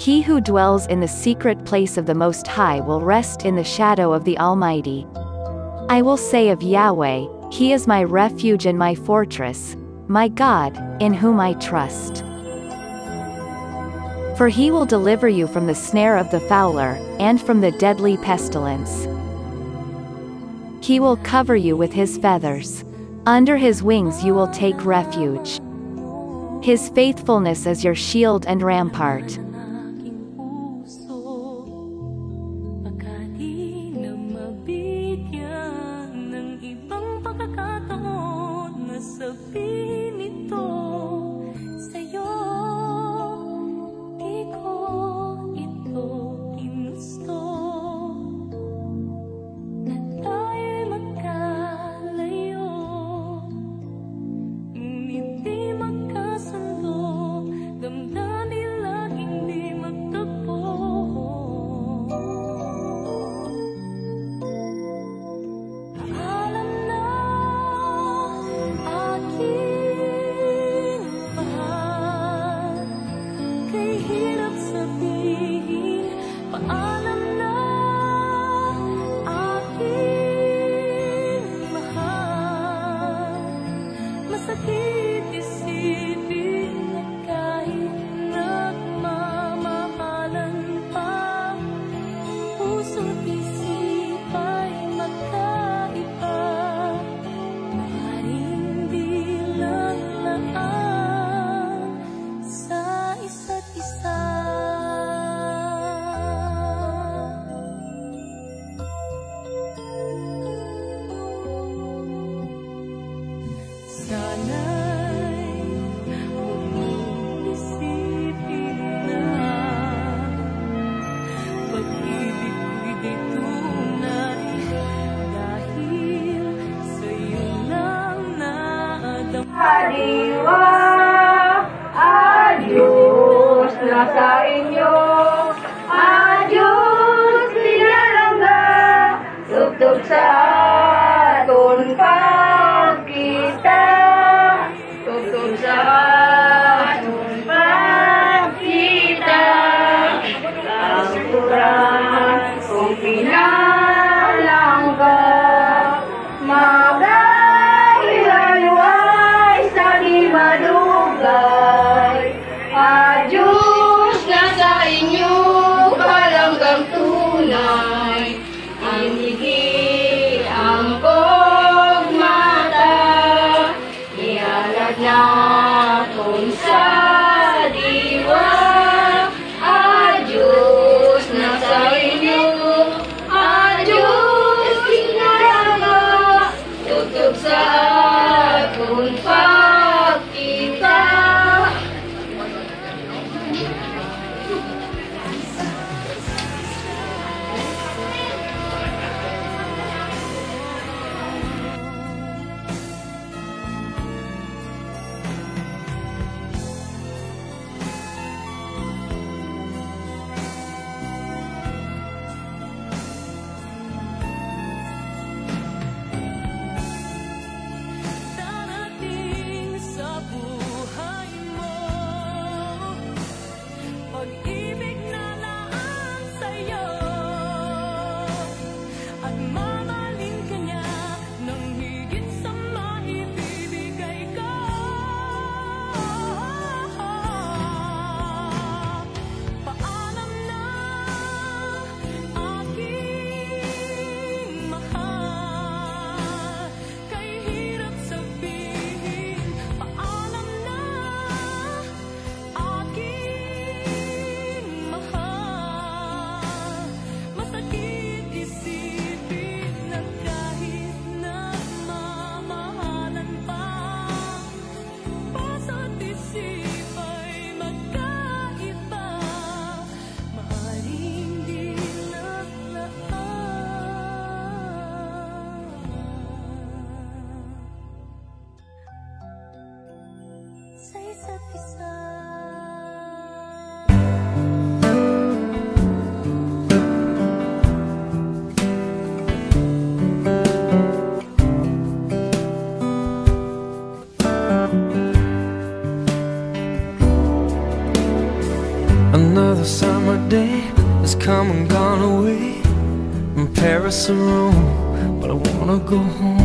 He who dwells in the secret place of the Most High will rest in the shadow of the Almighty. I will say of Yahweh, He is my refuge and my fortress, my God, in whom I trust. For He will deliver you from the snare of the fowler, and from the deadly pestilence. He will cover you with His feathers. Under His wings you will take refuge. His faithfulness is your shield and rampart. Hadiwa, adios na sa inyo, adios pinalangga, tugtog sa aton pagkita, tugtog sa aton pagkita, kapuran kung pinalangga, madugay. Adios na sa inyo, palanggang tunay. Ang higit ang kogmata, ialad natin sa diwa. Adios na sa inyo, adios kinalaga, tugtog sa aton Another summer day has come and gone away from Paris or Rome, but I wanna go home.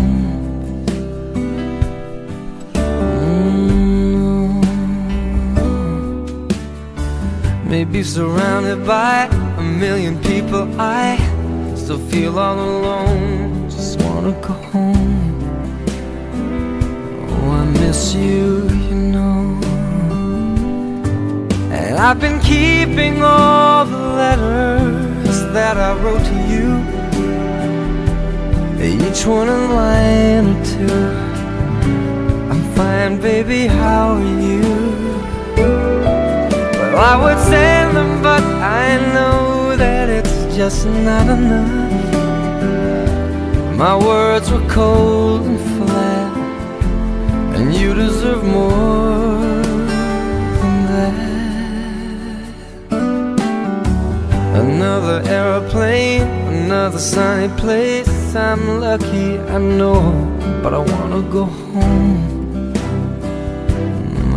Maybe surrounded by a million people, I still feel all alone. Just wanna go home. Oh, I miss you, you know. And I've been keeping all the letters that I wrote to you, each one a line or two. I'm fine, baby, how are you? Well, I would send them, but I know that it's just not enough. My words were cold and flat, and you deserve more than that. Another aeroplane, another sunny place. I'm lucky, I know, but I wanna go home.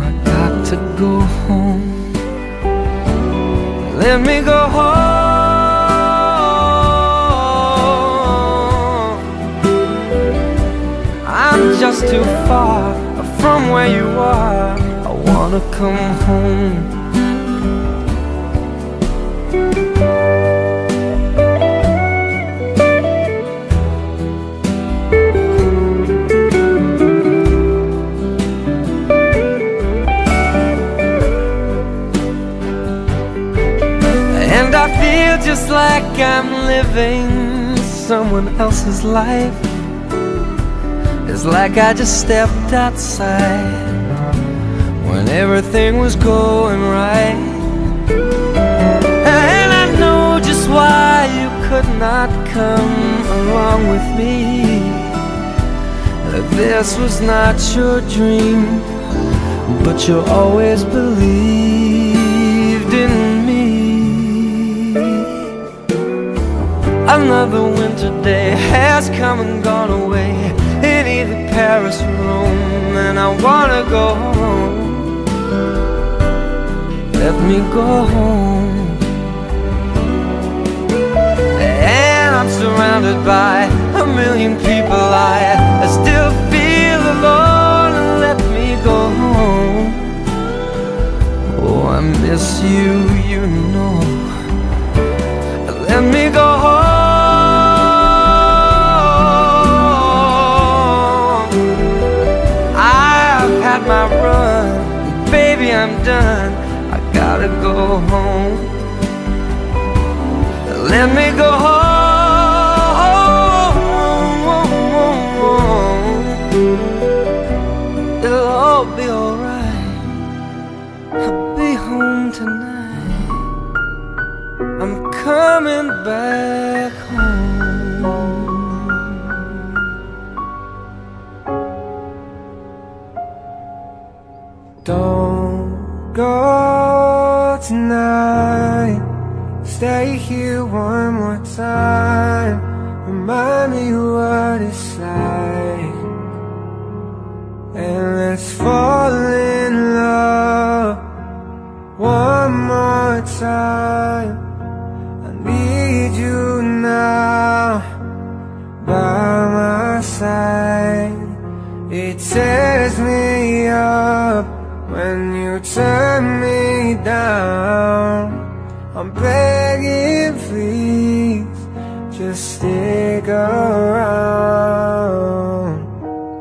I got to go home. Let me go home. I'm just too far from where you are. I wanna come home. And I feel just like I'm living someone else's life. It's like I just stepped outside when everything was going right. And I know just why you could not come along with me. That this was not your dream, but you always believed in me. Another winter day has come and gone away in either Paris or Rome, and I wanna go home. Let me go home. And I'm surrounded by a million people. I still feel alone, and let me go home. Oh, I miss you, you know. Let me go home. My run, baby, I'm done. I gotta go home. Let me go home. It'll all be alright. I'll be home tonight. I'm coming back home. Don't go tonight. Stay here one more time. Remind me what it's like, and let's fall in love one more time. I need you now by my side. It tears me up when you turn me down. I'm begging, please, just stick around.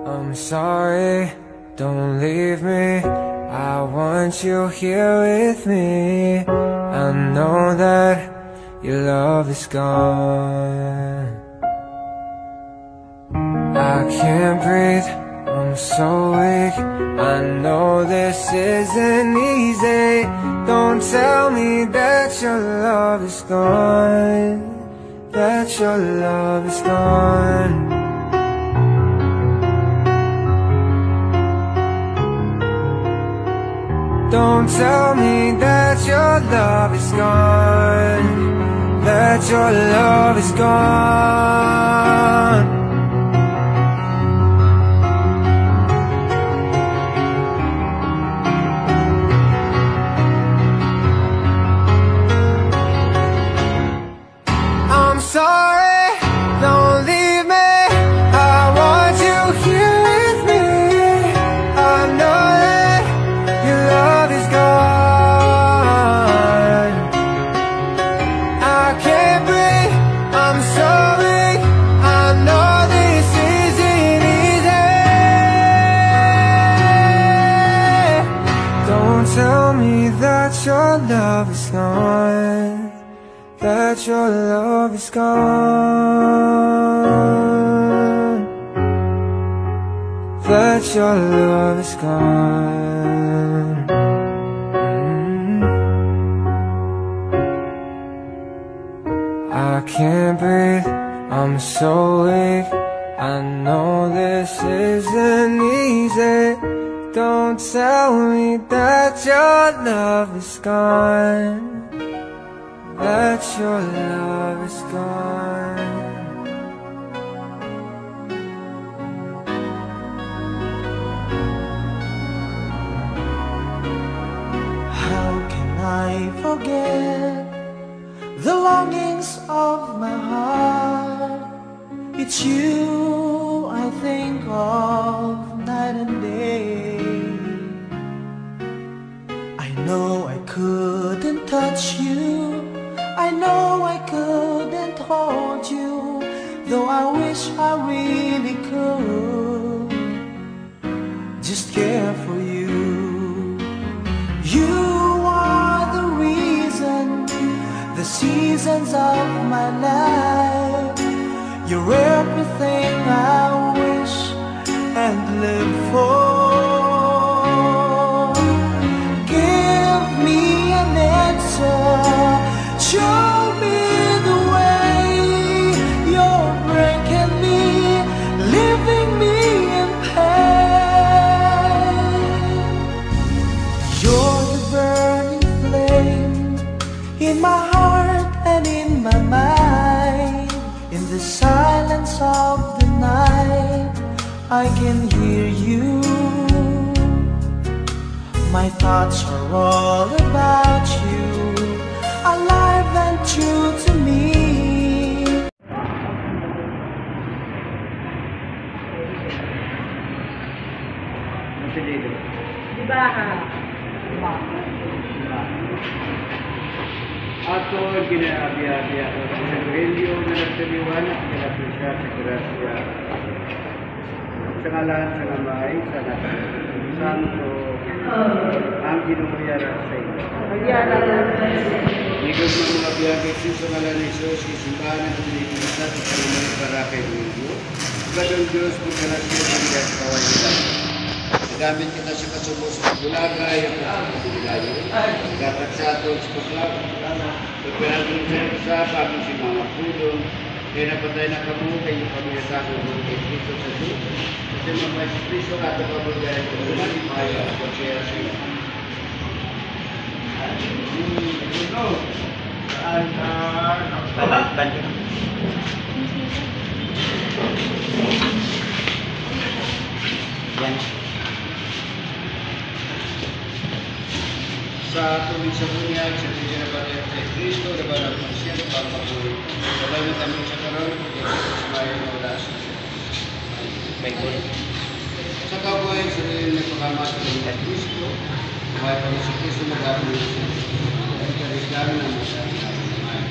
I'm sorry, don't leave me. I want you here with me. I know that your love is gone. I can't breathe, I'm so weak. I know this isn't easy. Don't tell me that your love is gone, that your love is gone. Don't tell me that your love is gone, that your love is gone. your love is gone, that your love is gone, that your love is gone. I can't breathe, I'm so weak. I know this isn't easy. Don't tell me that your love is gone, that your love is gone. How can I forget the longings of my heart? It's you I think of night and day. I know I couldn't touch you, I know I couldn't hold you, though I wish I really could just care for you. You are the reason, the seasons of my life. You're everything I wish and live for. Give me an answer, show me the way. You're breaking me, leaving me in pain. You're the burning flame in my heart and in my mind. In the silence of the night, I can hear you. My thoughts are all about you, alive and true to me. Ato ginaabya-abya ko sa Evangelyo na nagtaliwanag nila po siya sa grasya. Sa ngalan sa Amay, sa Anak, Santo, ang ginumuyara sa iyo. Higod ng mga biyagay sa ngalan ni Jesus, isimbahan ng Pilipinas sa kanunay para kay Mungo. Gadong Diyos, pagkalasyon ng iyas kawalan. Gamit kita sa kasubos ng bulagay at pagkabilayo. Dapat sa ato sa paglago. Pagkabilago sa pagong si mga pulong. Kaya napatay na kamo kayo kami sa akin kay Cristo sa Diyos. Kasi mga si Cristo ato pabagay ko naman maya at pagkaya sa iyo. Yan. Sa tubig sa bunyag, sa tubig na patay kay Cristo, na ba na po siya, papakuloy. Wala na kami sa karoon, kaya sa mayo na wala sa sa kabuhay, sa nagpakamat ng Cristo, may kami sa Cristo na gano'n siya. At karislami na mo sa mayo.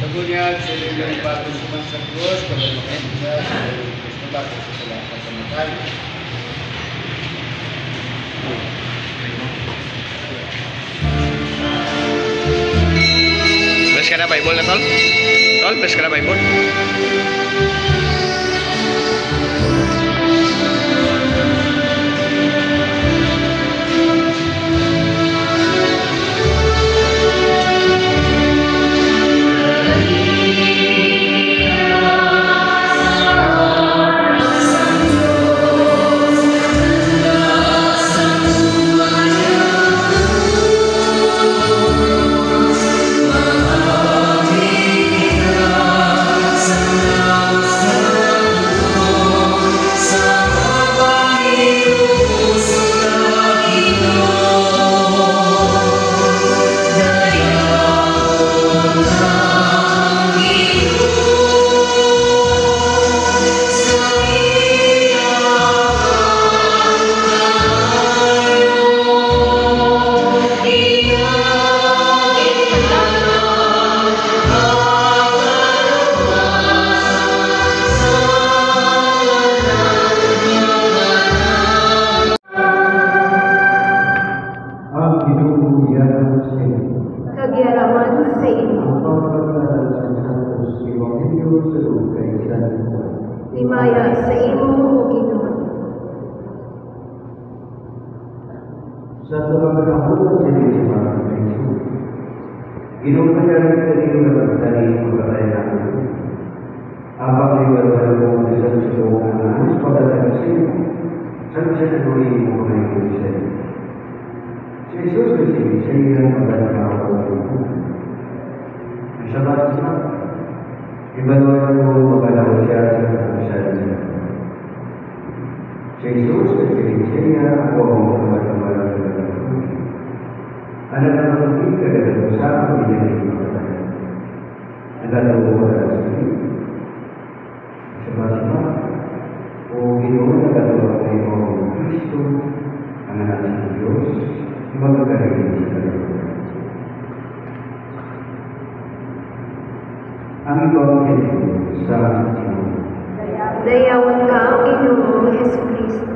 Sa bunyag, sa yung bago suman sa krus, kapag makita sa Cristo bago sa kalakas sa matay. Beres ka na Bible na tol? Tol, beres ka na Bible? Sa biyaya sa imo o Ginoo. Sa tulong ng buwan sa Diyos mga Kristo, inumpayarin ka rin na magdali ang pagkatay namin. Abang iwalwal mo ang isang subong ang nahas pagkatasin, saan siya naguhin mo mga ikusay. Si Jesus kasi siya yung magdalakaw ng buwan. Ang sabat siya, ibalwalan mo magalaw siya sa kapusan niya. Si Jesus kasi siya ako ang magdalakaw ng buwan. Ada dalam tiga dari usaha menjadi ibadah. Ada dua dari sebab hubungan ada dua orang Kristus, anak Dios, sebagai dari kita. Ang Panginoon sa Dayawan ka ang Ginoo Hesus Kristo.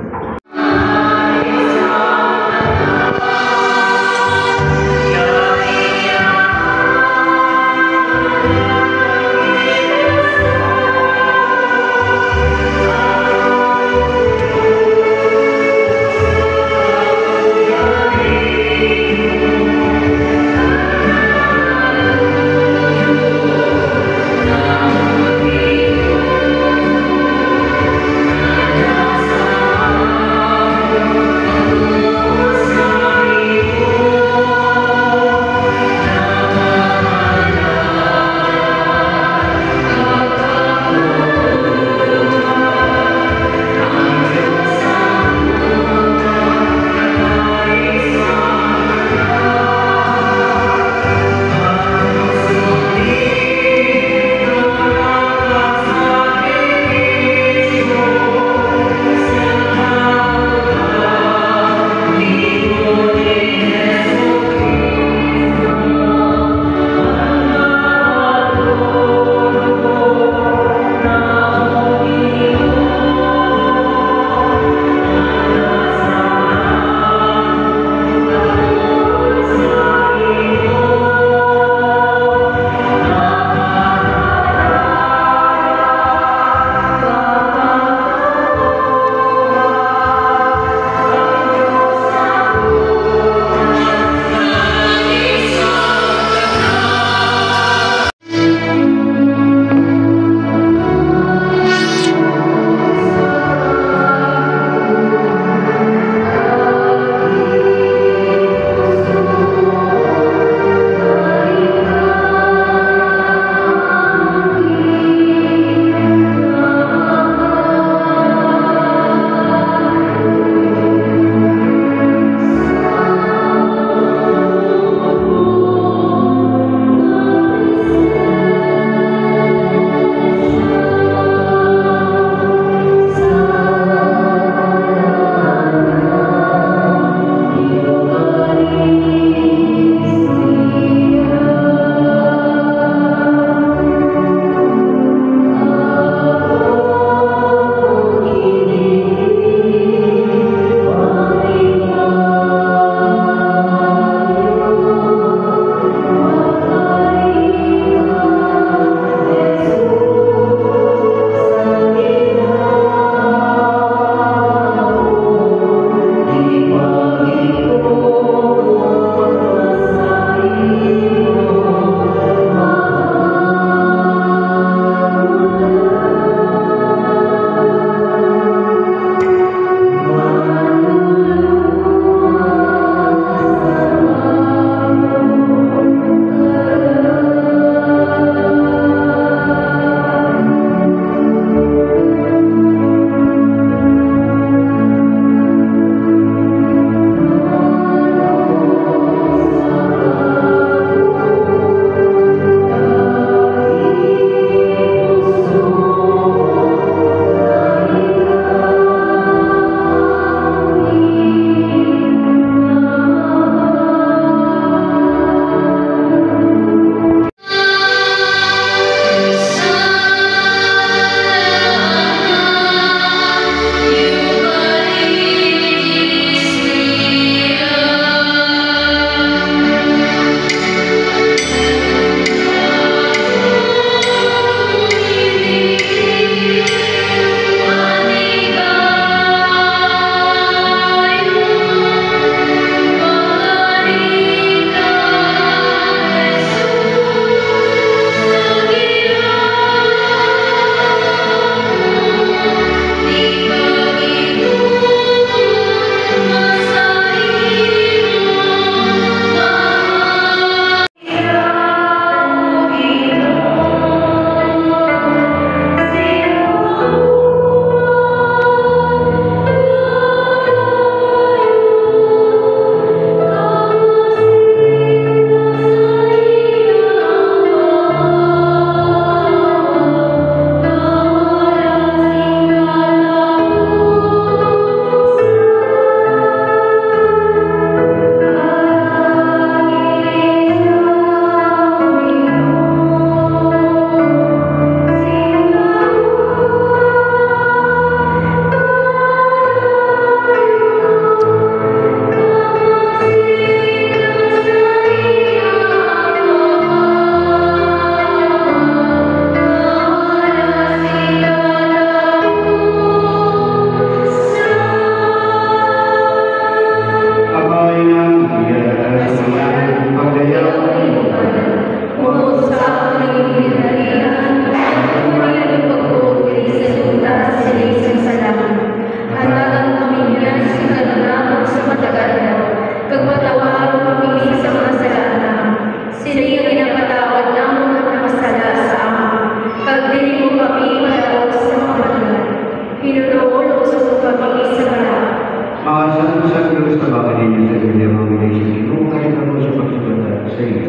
Salamat sa Diyos na bakit ninyo sa inyo ang mga isinong kahit ako sa pagsulat sa iyo.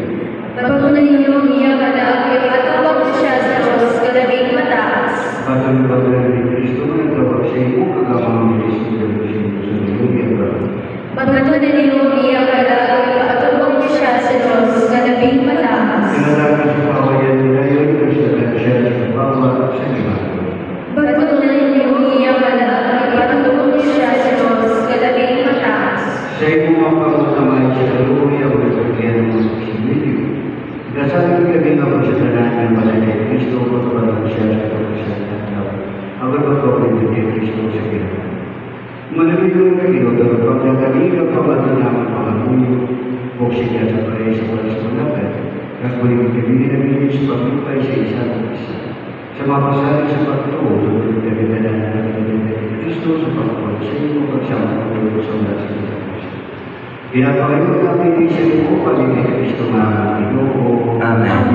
Pagkunan ninyo niya kalagay at tawag siya sa Diyos kalabing mataas. Patuloy ni Kristo na tawag sa iyo kagamang mga isinong sa inyo sa iyo. Pagkunan ninyo niya kalagay at tawag siya sa Diyos kalabing mataas. Sinalaman sa kawayan nila yun sa siya sa bawat sa iba. Pagkunan ninyo niya kalagay at tawag siya sa Diyos kalabing mataas. Sa iyo mga pagkakamay sa kaluwi ang nagpagyan ng mga similyo. Dasal kami nga po sa tanan ng Malay Kristo o kapag siya sa pagkasalatang. Ang pagpapagod ni Kristo sa kanya. Manamilong na iyo na pagkakali ng pamatunaman pangamunyo o siya sa paray sa walas malakad. Nagpuling kami na bilis pagpupay sa isa't isa. Sa mga pasalit sa pagtuo, tulad kami na natin ng Kristo sa pagpapagod sa iyo pagsama ng sa walas malakad. Pinapakayo kami sa iyo kami kay Kristo mga Ginoo. Amen.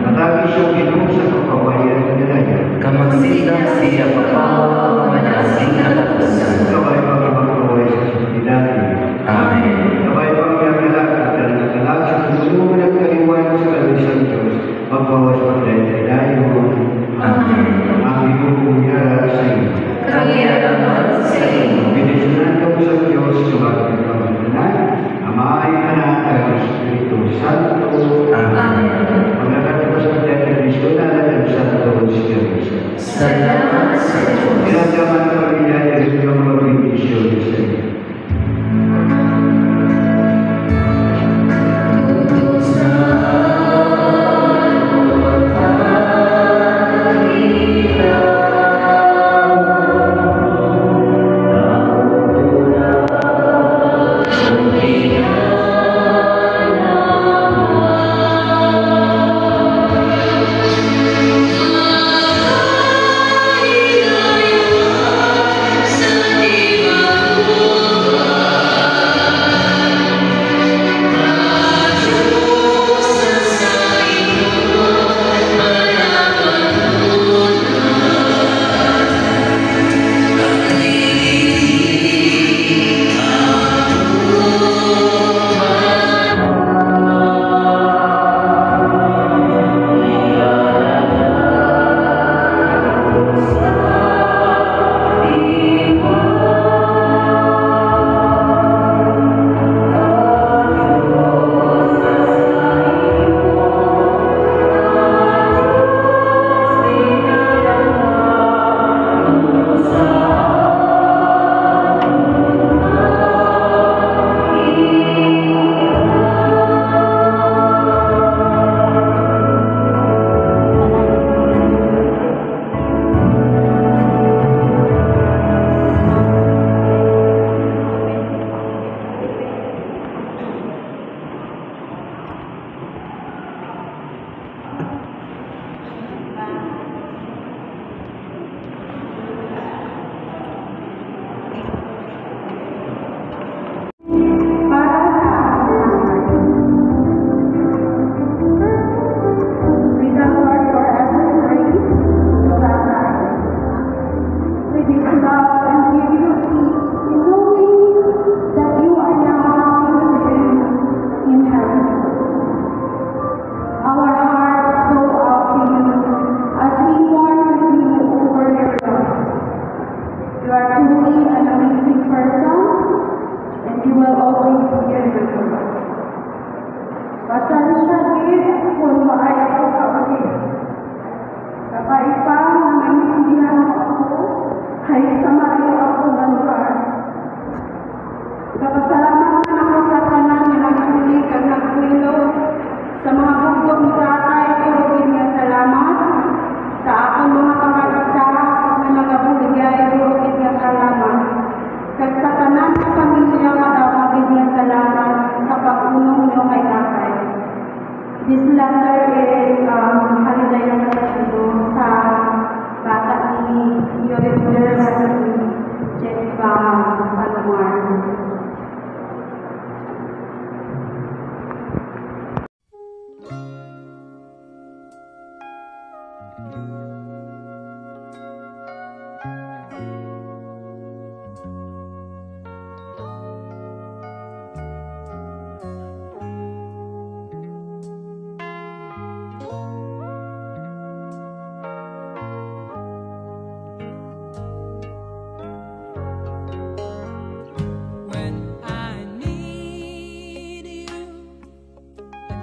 Matapos yung Ginoo sa kapawayan na nilaya. Kamagsila siya papawa manasing katapusan. Sabay pang magkaway sa sumunidati. Amen. Sabay pang nagkalak at nagkalak sa tulungan at kaliwan sa kalisang Diyos. Magbawas pang dahil-dayo. Amen. Ang Ginoo niya sa iyo. Kagiraman sa iyo. Pinisunan ka sa Diyos sumagin ka Amay, Anak, at Espiritu Santo. Amen. Pagkakatapos ng Diyos Kristo na ang Santo Espiritu. Salamat sa Diyos. Pinagaman na pamilya ng iyong magbibisyon sa iyo. This letter is haliday na sa bata ni Yoder at ni Jeff Palomar.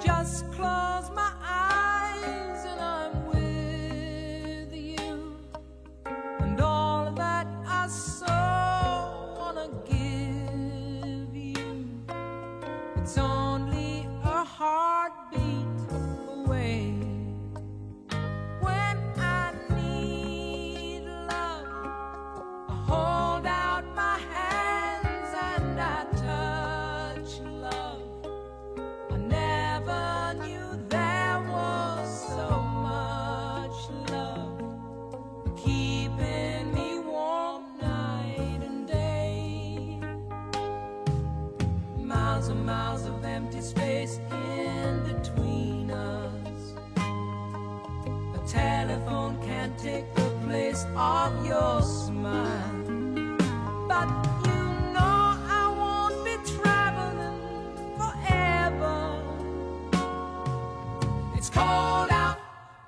just close my eyes and I'm with you, and all that I so wanna give you, it's only a heartbeat away. When I need love, I hold out my hands and I touch love. I never knew there was so much love keeping me warm night and day. Miles and miles of empty space in between us. A telephone can't take the place of your smile. But you know I won't be traveling forever. It's cold out,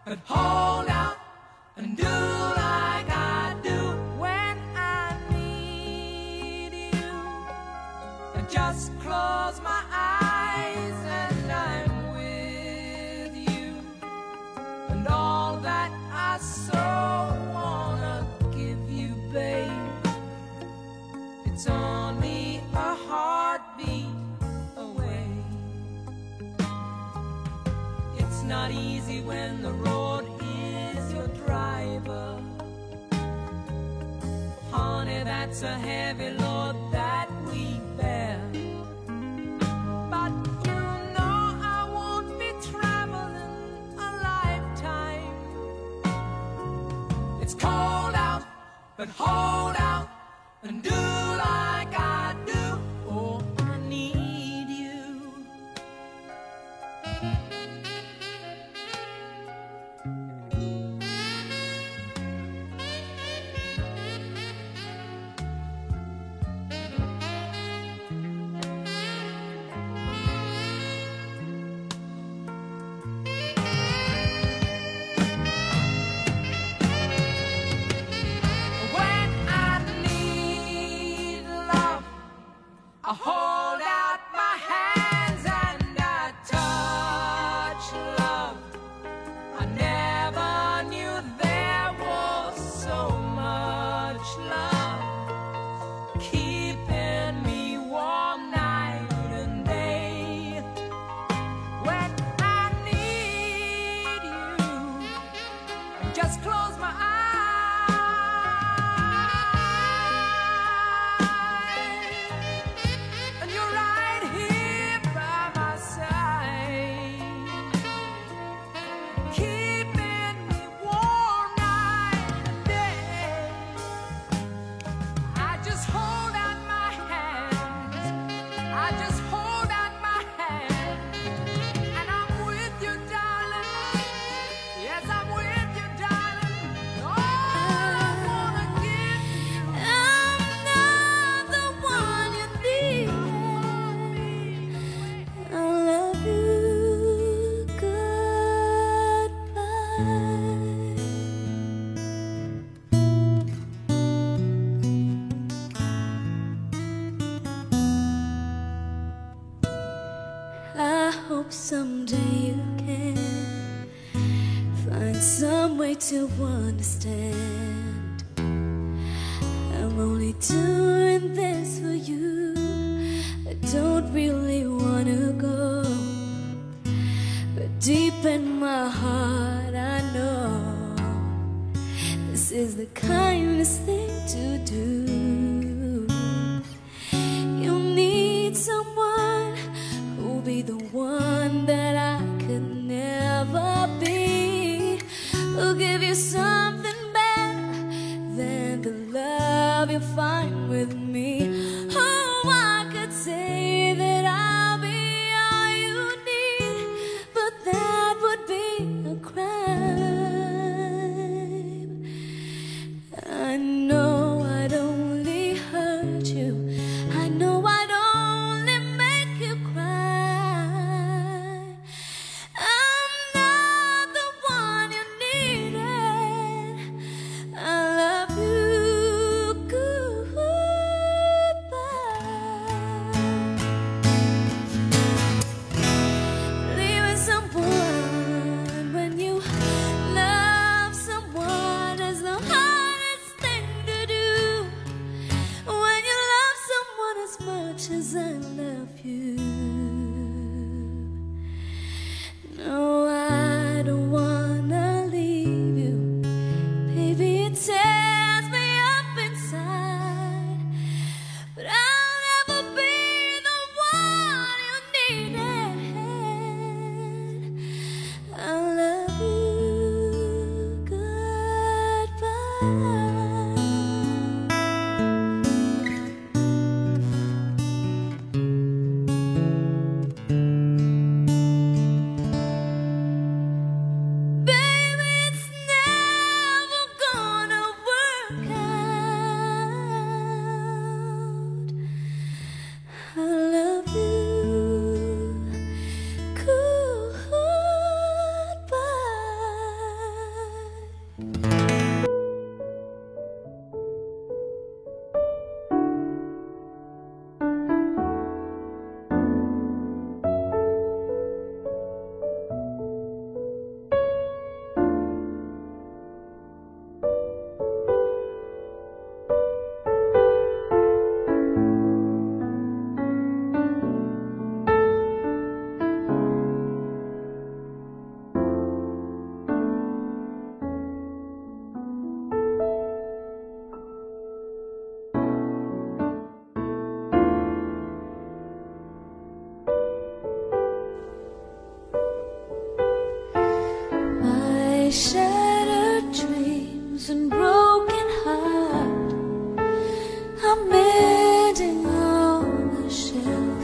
but hold out and do like I do when I need you. I just close my eyes and I'm with you, and all that I so wanna give you, babe, it's only a heartbeat away. It's not easy when the road is your driver. Honey, that's a heavy load that we bear. But you know I won't be traveling a lifetime. It's cold out, but hold out and do like I do. Oh, I need you. When I need love, I hold out my hands and I touch love. I never knew there was so much love keeping me warm night and day. When I need you, just close my eyes and you're right here by my side, keeping me warm night and day. I just hold out my hands, I just hold out my hand, and I'm with you, darling. Yes, I'm with you, darling. All I wanna give you, I'm not the one you need. I love you, goodbye. I hope someday you can find some way to understand. I'm only doing this for you. I don't really wanna go, but deep in my heart I know this is the kindest thing to do. You need someone who'll be the one that I could never be, who'll give you something better than the love you find with me. Oh, I could say that I'll be all you need, but that would be a crime. I know I don't love you. No, I don't wanna leave you. Baby, it tears me up inside, but I'll never be the one you needed. I love you. Goodbye. Baby, it's never gonna work out. I love you. Goodbye. My shattered dreams and broken heart, I'm mending on the shelf.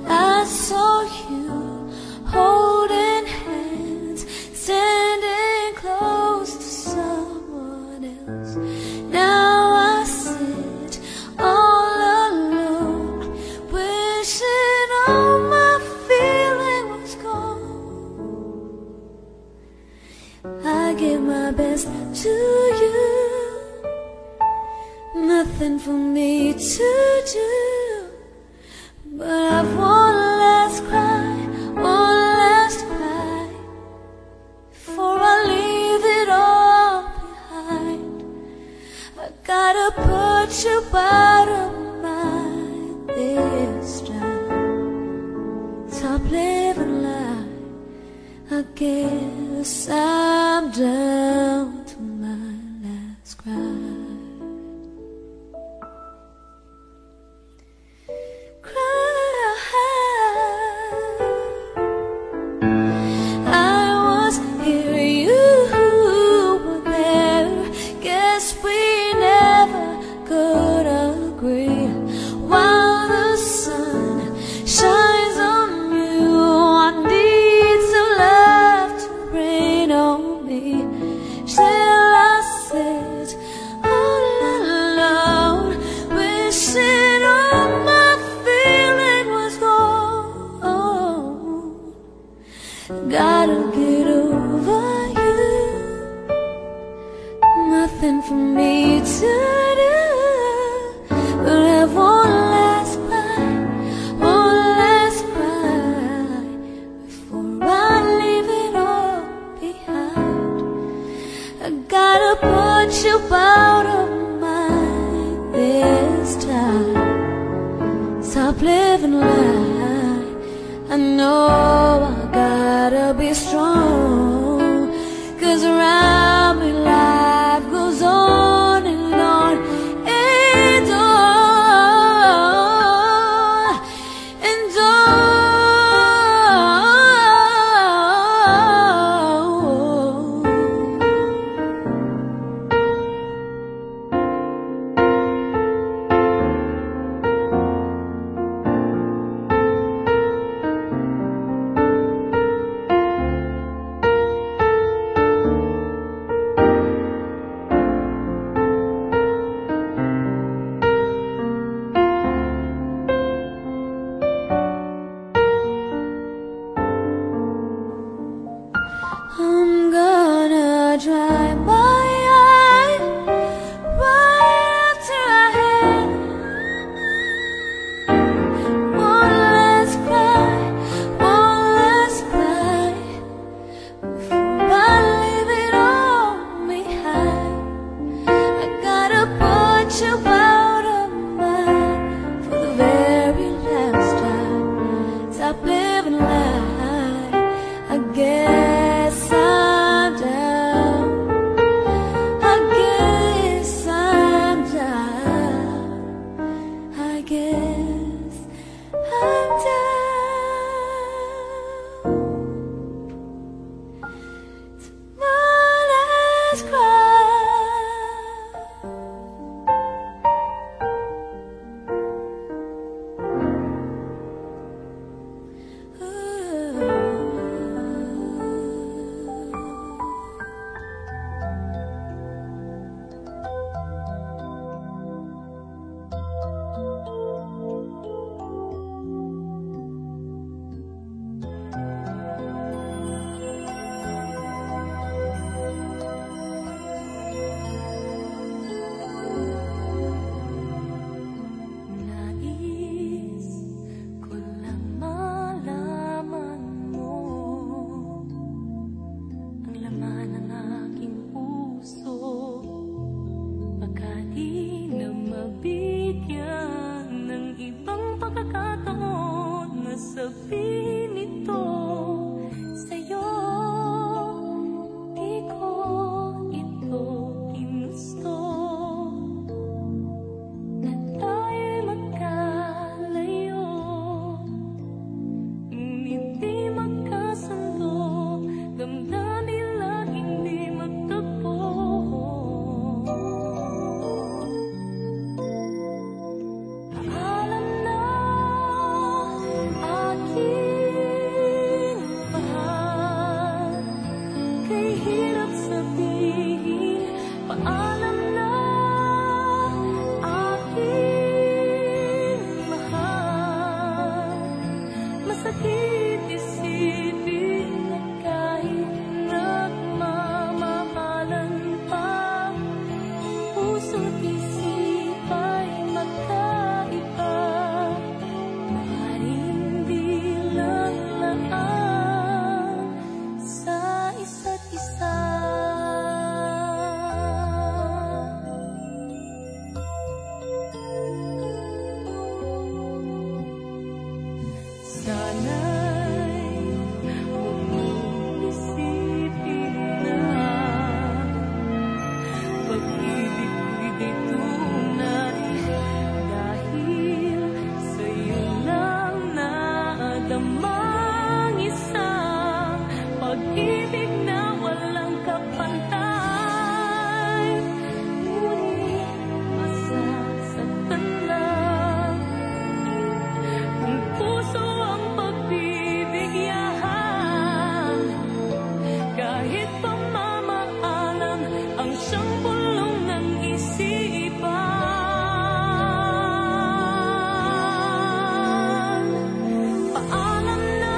I saw you holding hands, standing close to someone else. Now I sit all alone, wishing all my feeling was gone. I give my best to you, nothing for me to do, but I've one last cry, one last cry, before I leave it all behind. I gotta put you out of mind this time. Stop living life. I guess I'm down to my last cry. I was here, you were there. Guess we never could agree. While the sun shines on you, I need some love to rain on me. Still I sit all alone, wishing all my feeling was gone. Gotta get over you, nothing for me to do, but have one last cry, one last cry, before I leave it all behind. I gotta put you out of mind this time. Stop living life. I know I gotta be strong, 'cause around me life goes on and on and on and on. sabihin ito sa'yo. Di ko ito ginusto na tayo'y magkalayo, hindi magkasundo, damdamin lang hindi magtagpo. Alam na aking mahal, kay hirap sabihin. Paalam na aking mahal, masakit isipin na kahit nagmamahalan pa, puso't isip ay magkaiba. Maaaring bilang laan sa isa't isa. Sana'y huwag mong isipin na pag-ibig ko'y di tunay, dahil sa'yo lang nadamang isang pag-ibig na walang kapantay. Ngunit masasaktan lang kung puso ang pagbibigyan, kahit pamamaalam ang siyang bulong ng isipan. Paalam na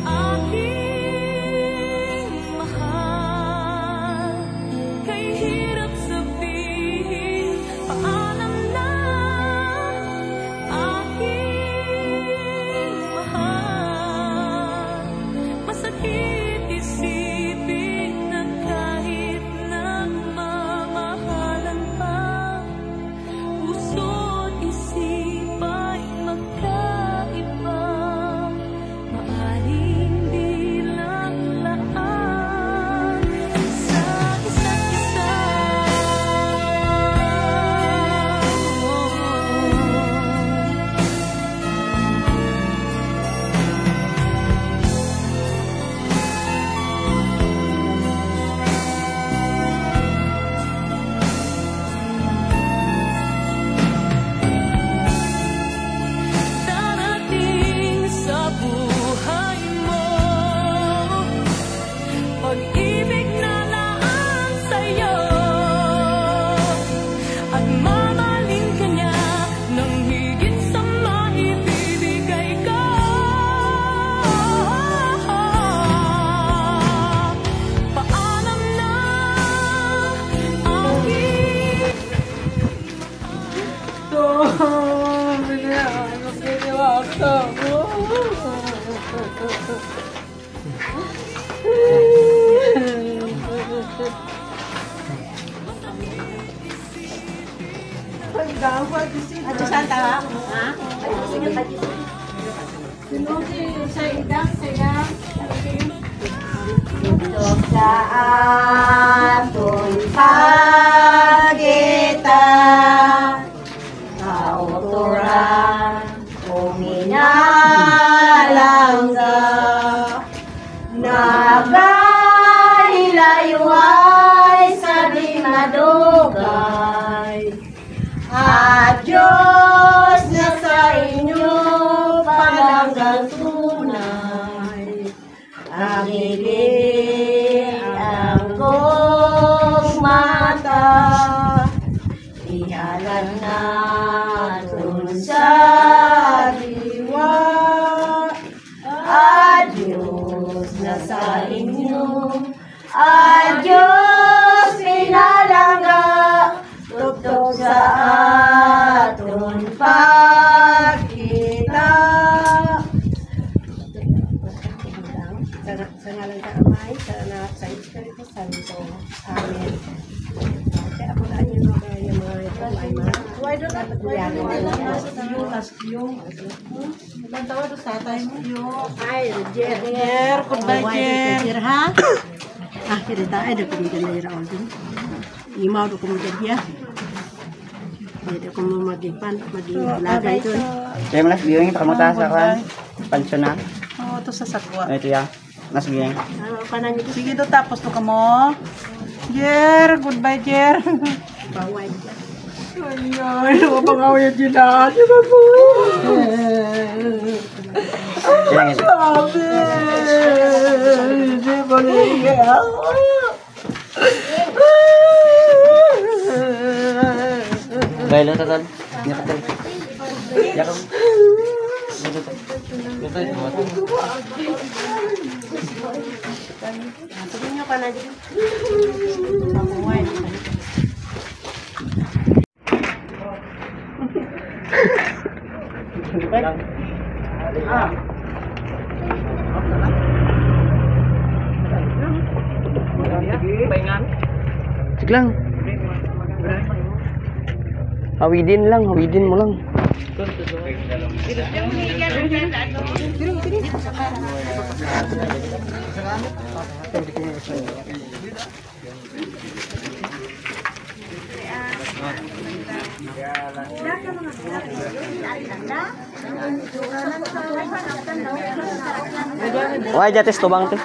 aking mahal, kay hirap sabihin. Paalam na aking mahal, masakit isipin na kahit nagmamahalan pa, puso't isip ay magkaiba. Maaaring bilang laan sa isa't isa. Darating sa buhay mo pag-ibig na laan sa'yo, at mamahalin ka niya nang higit sa maibibigay ko. Paalam na aking sa aton pagita, kauturan uminalangga, nagalilayuay sa di madugay. At Diyos na sa inyo palanggang tunay, ang ibig ang gugmata, ihalan natin sa diwa. At Diyos na sa inyo, at Diyos pinalangga, tugtog sa aton pagkita. Sa ngalan ng Amay, sa Anak, sa Espiritu Santo. Amen. Jer ha? Ah, kita ada pendidikan dari Raul tu. Imau tu kemudian dia. Dia kamu laga itu. Saya malas bilang permuta sa kan pensiunan. Oh, tu sa sakwa. Itu ya. Nas bilang. Kanan itu. Sige tu tapos tu kamu. Jer, goodbye Jer. Bawai. Ay, lupa pa nga yung ginaan. Di ba po? Sabi. Di ba niya? Bailo total. Ya kan. Sabi niyo ka na dito. Cik lang. Hawidin mo lang. Wah, jates tobang tuh.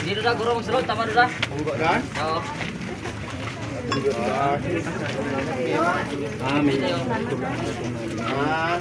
Dito dah gurung selot tama dah. Enggak kan? Oo. Ah,